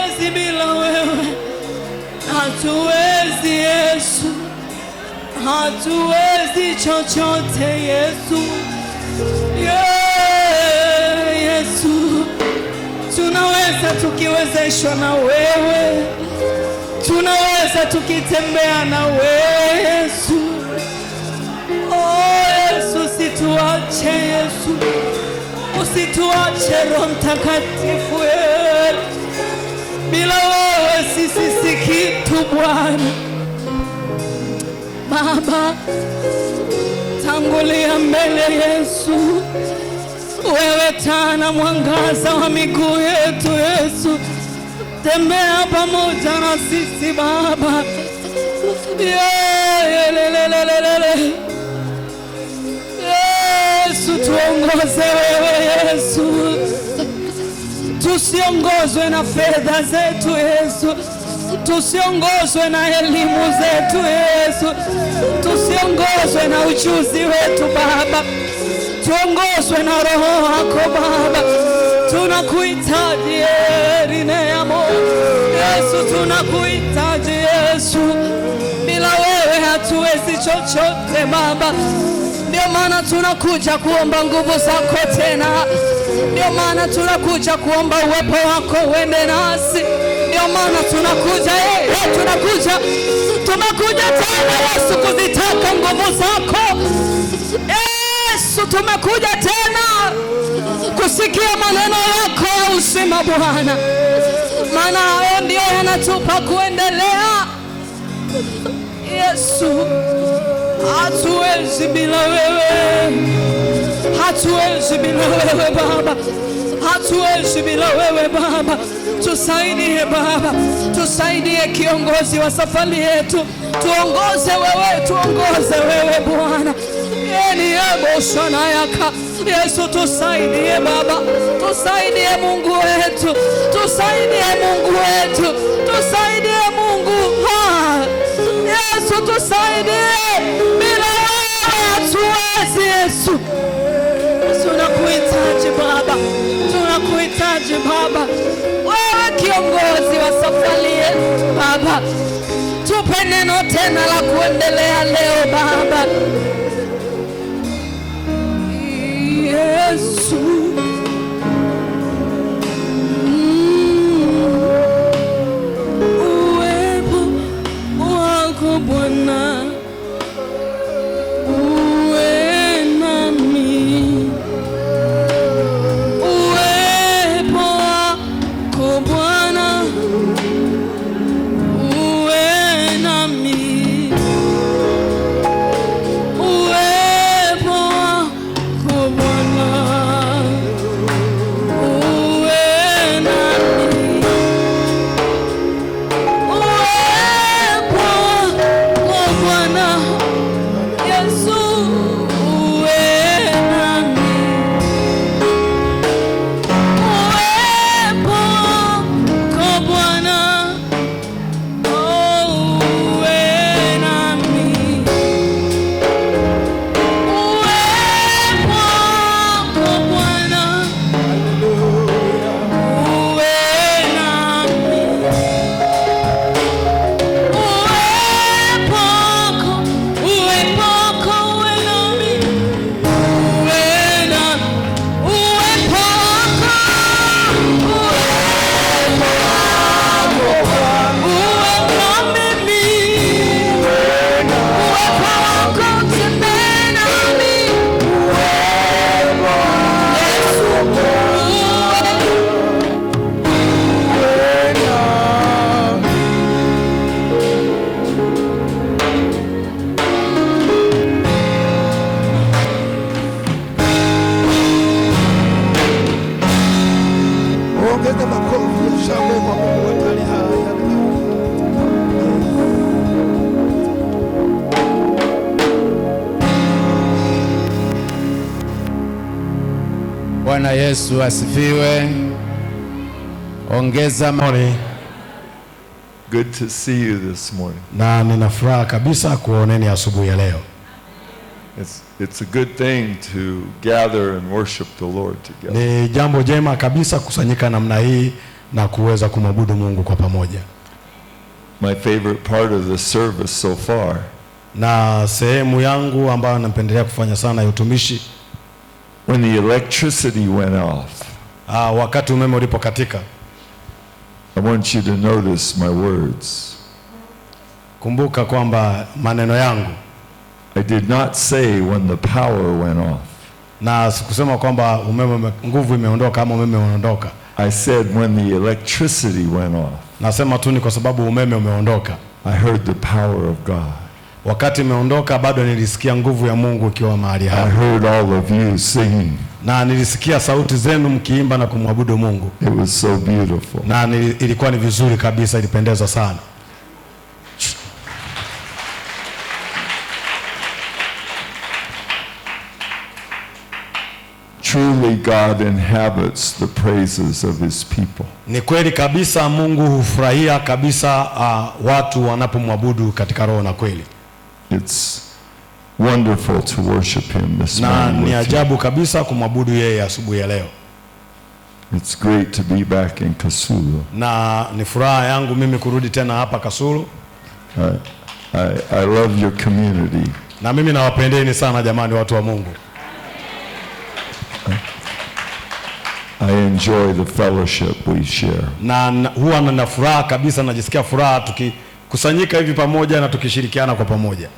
hatuwezi bila wewe, hatuwezi Yesu, hatuwezi chochote Yesu. Yesu, tunaweza tukiwezeshwa na wewe, tunaweza tukitembea na wewe Yesu. Yesu, usituache Yesu, usituache Roho Mtakatifu. Bila wewe sisi si kitu Bwana. Baba, tangulia mbele Yesu, wewe taa na mwangaza wa miguu yetu Yesu. Tembea pamoja na sisi Baba. Yesu, tuongoze wewe Yesu, tusiongozwe na fedha zetu Yesu, tusiongozwe na elimu zetu Yesu, tusiongozwe na ujuzi wetu Baba, tuongozwe na Roho wako Baba. Tunakuhitaji Yesu, tunakuhitaji Yesu. Bila wewe hatuwezi chochote Baba. Ndio maana tunakuja kuomba nguvu zako tena. Ndio maana tunakuja kuomba uwepo wako uende nasi. Ndio maana tunakuja tumekuja tena Yesu kuzitaka nguvu zako. Yesu, tumekuja tena kusikia maneno yako ya uzima Bwana, maana hayo ndio yanatupa kuendelea. Yesu, hatuwezi bila wewe, hatuwezi bila wewe Baba, hatuwezi bila wewe Baba. Tusaidie Baba, tusaidie kiongozi wa safari yetu, tuongoze wewe Bwana. Yesu, tusaidie Baba, tusaidie Mungu wetu, tusaidie Mungu wetu, tusaidie Mungu. Yesu, tusaidie, bila wewe hatuwezi Yesu. Tunakuhitaji Baba, tunakuhitaji Baba, wewe kiongozi wa safari yetu Baba. Tupe neno tena la kuendelea leo Baba. Yesu, uwepo wako Bwana uwe nami, uwepo wako Bwana uwe nami, uwepo wako Bwana uwe nami, uwepo wako Bwana Yesu uwe nami, uwepo wako Bwana uwe nami, uwepo wako Bwana uwe nami, uwepo wako, uwepo wako uwe nami, uwe nami, uwepo wako, uwe nami mimi, uwepo wako utembee nami, Yesu ongeza makofi ya shangwe kwa Mungu wetu aliye hai. Bwana Yesu asifiwe. Ongeza Morning. Good to see you this morning. Na nina furaha kabisa kuoneni asubuhi ya leo. It's a good thing to gather and worship the Lord together. Ni jambo jema kabisa kusanyika namna hii na kuweza kumwabudu Mungu kwa pamoja. My favorite part of the service so far Na sehemu yangu ambayo napendelea kufanya sana ya utumishi, when the electricity went off. Wakati umeme ulipokatika. I want you to notice my words. Kumbuka kwamba maneno yangu. I did not say when the power went off. Na sikusema kwamba nguvu imeondoka ama umeme umeondoka. I said when the electricity went off. Nasema tu ni kwa sababu umeme umeondoka. I heard the power of God. Wakati umeondoka bado nilisikia nguvu ya Mungu ikiwa mahali hapa. I heard all of you singing. Na nilisikia sauti zenu mkiimba na kumwabudu Mungu. It was so beautiful. Na ilikuwa ni vizuri kabisa, ilipendeza sana. Truly God inhabits the praises of his people. Ni kweli kabisa Mungu hufurahia kabisa watu wanapomwabudu katika roho na kweli. It's wonderful to worship him this Na morning. ni ajabu kabisa kumwabudu yeye asubuhi ya leo. It's great to be back in Kasulu. Na ni furaha yangu mimi kurudi tena hapa Kasulu. I love your community. Na mimi nawapendeni sana jamani, watu wa Mungu. I enjoy the fellowship we share. Na huwa na furaha kabisa, najisikia furaha tukikusanyika hivi pamoja na tukishirikiana kwa pamoja.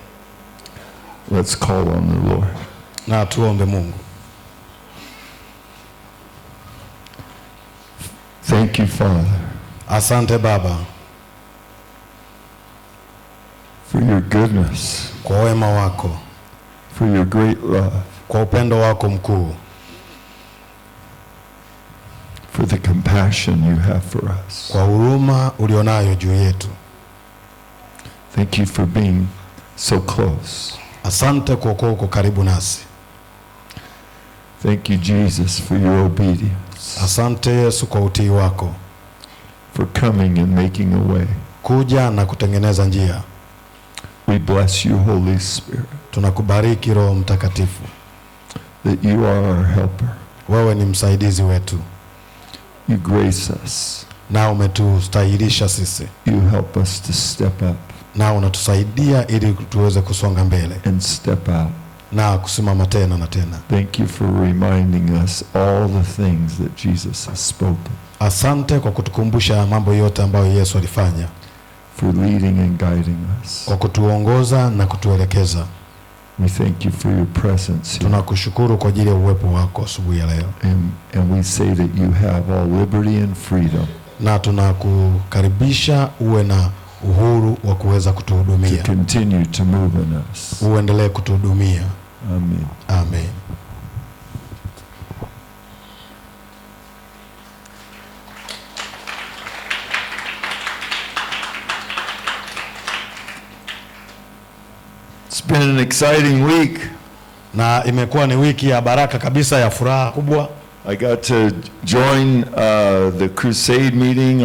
Let's call on the Lord. Na tuombe Mungu. Thank you, Father. Asante Baba for your goodness, kwa wema wako, for your great love, kwa upendo wako mkuu, for the compassion you have for us. kwa huruma ulionayo juu yetu. Thank you for being so close. Asante kwa kuwa uko karibu nasi. Thank you, Jesus, for your obedience. Asante Yesu kwa utii wako, for coming and making a way. kuja na kutengeneza njia. We bless you, Holy Spirit. Tunakubariki Roho Mtakatifu, that you are our helper. Wewe ni msaidizi wetu. You grace us. Na umetustahilisha sisi. You help us to step up. Na unatusaidia ili tuweze kusonga mbele. And step out. Na kusimama tena na tena. Thank you for reminding us all the things that Jesus has spoken. Asante kwa kutukumbusha mambo yote ambayo Yesu alifanya. For leading and guiding us. Kwa kutuongoza na kutuelekeza. We thank you for your presence here. Tunakushukuru kwa ajili ya uwepo wako asubuhi ya leo. And we say that you have all liberty and freedom. Na tunakukaribisha uwe na uhuru wa kuweza kutuhudumia. To continue to move in us. Uendelee kutuhudumia. Amen. Amen. It's been an exciting week. Na imekuwa ni wiki ya baraka kabisa, ya furaha kubwa. I got to join the crusade meeting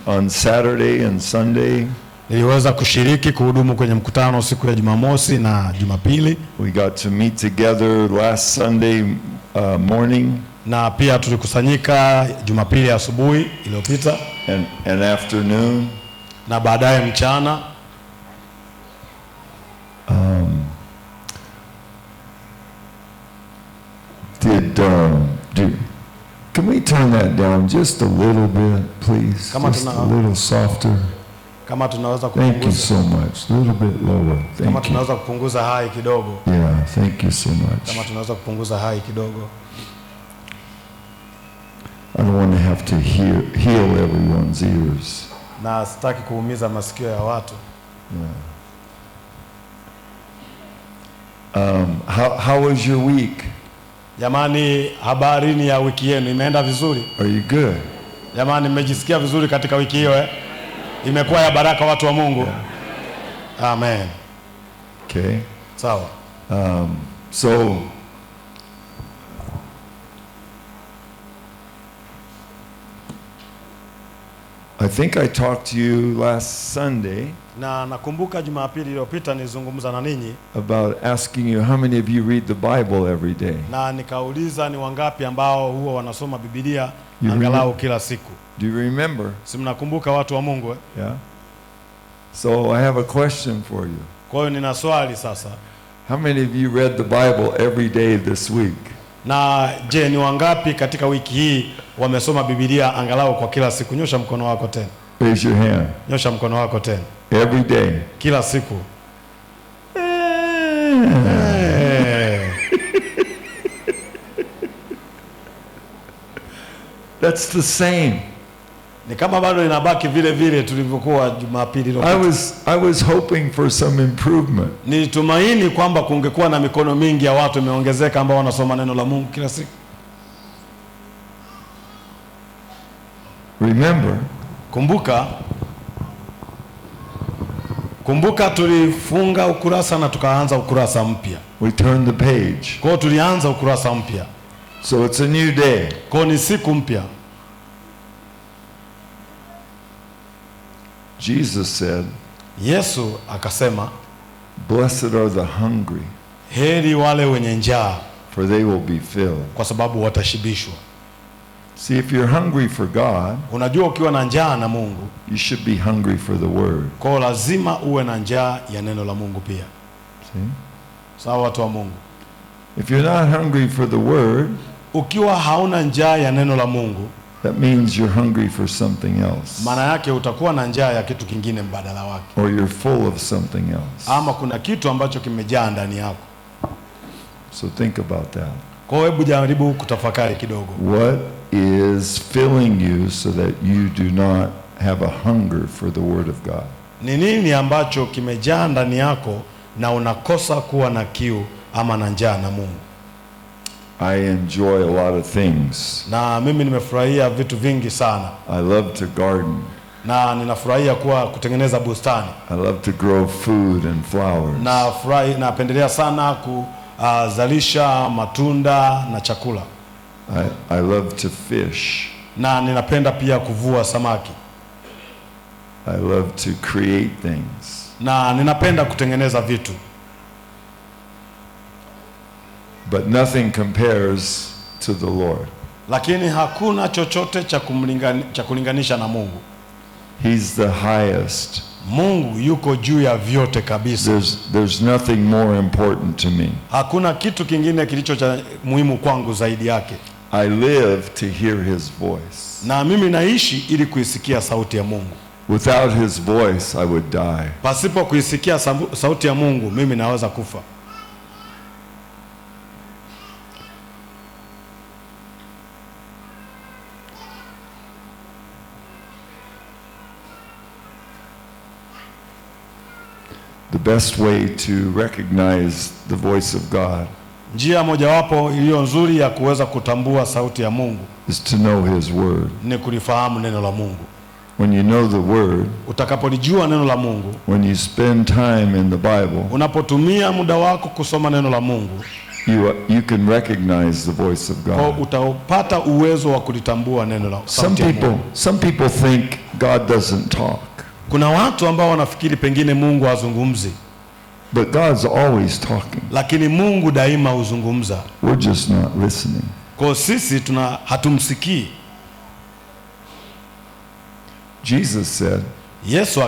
on Saturday and Sunday. Niliweza kushiriki kuhudumu kwenye mkutano siku ya Jumamosi na Jumapili. We got to meet together last Sunday morning. Na pia tulikusanyika Jumapili asubuhi iliyopita. And afternoon. Na baadaye mchana. Can we turn that down just a little bit, please? Just a little softer. Kama tunaweza kupunguza. Thank you so much. A little bit lower. Thank you. Kama tunaweza kupunguza hai kidogo. Yeah, thank you so much. Kama tunaweza kupunguza hai kidogo. I don't want to have to heal everyone's ears. Na sitaki kuumiza masikio ya watu. Yeah. How was your week? Jamani, habari ni ya wiki yenu, imeenda vizuri? Are you good? Jamani, mmejisikia vizuri katika wiki hiyo Imekuwa ya baraka watu wa Mungu. Yeah. Amen. Okay. Sawa. So I think I talked to you last Sunday Na nakumbuka Jumapili iliyopita nilizungumza na ninyi about asking you how many of you read the Bible every day. na nikauliza ni wangapi ambao huwa wanasoma Biblia You angalau kila siku. Do you remember? Si mnakumbuka watu wa Mungu eh? Yeah. So I have a question for you. Kwa hiyo nina swali sasa. How many of you read the Bible every day this week? Na je, ni wangapi katika wiki hii wamesoma Biblia angalau kwa kila siku? Nyosha mkono wako tena. Raise your hand. Nyosha mkono wako tena. Every day. Kila siku. That's the same. Ni kama bado inabaki vile vile tulivyokuwa Jumapili iliyopita. I was hoping for some improvement. Nilitumaini kwamba kungekuwa na mikono mingi ya watu imeongezeka ambao wanasoma neno la Mungu kila siku. Remember, Kumbuka tulifunga ukurasa na tukaanza ukurasa mpya. we turned the page. Kwa hiyo tulianza ukurasa mpya. So it's a new day. Kwa hiyo ni siku mpya. Jesus said, Yesu akasema, "Blessed are the hungry, heri wale wenye njaa for they will be filled." kwa sababu watashibishwa. See, if you're hungry for God, Unajua ukiwa na njaa na Mungu, you should be hungry for the Word. kwa hiyo lazima uwe na njaa ya neno la Mungu pia. See? Sawa watu wa Mungu. If you're not hungry for the Word, Ukiwa hauna njaa ya neno la Mungu, that means you're hungry for something else. maana yake utakuwa na njaa ya kitu kingine mbadala wake. Or you're full of something else. Ama kuna kitu ambacho kimejaa ndani yako. So think about that. Kwa hiyo hebu jaribu kutafakari kidogo. What is filling you so that you do not have a hunger for the Word of God? Ni nini ambacho kimejaa ndani yako na unakosa kuwa na kiu ama na njaa na Mungu? I enjoy a lot of things. Na mimi nimefurahia vitu vingi sana. I love to garden. Na ninafurahia kutengeneza bustani. I love to grow food and flowers. Napendelea sana kuzalisha matunda na chakula. I love to fish. Na ninapenda pia kuvua samaki. I love to create things. Na ninapenda kutengeneza vitu. But nothing compares to the Lord. Lakini hakuna chochote cha kulinganisha na Mungu. He's the highest. Mungu yuko juu ya vyote kabisa. There's nothing more important to me. Hakuna kitu kingine kilicho cha muhimu kwangu zaidi yake. I live to hear his voice. Na mimi naishi ili kuisikia sauti ya Mungu. Without his voice, I would die. Pasipo kuisikia sauti ya Mungu, mimi naweza kufa. The best way to recognize the voice of God Njia mojawapo iliyo nzuri ya kuweza kutambua sauti ya Mungu is to know his word. ni kulifahamu neno la Mungu. When you know the word, Utakapolijua neno la Mungu, when you spend time in the Bible, unapotumia muda wako kusoma neno la Mungu, you can recognize the voice of kwa God. utapata uwezo wa kulitambua neno la sauti ya Mungu. Some people think God doesn't talk. Kuna watu ambao wanafikiri pengine Mungu hazungumzi, But God's always talking. lakini Mungu daima huzungumza. We're just not listening. Kwa sisi hatumsikii. Jesus said, Yesu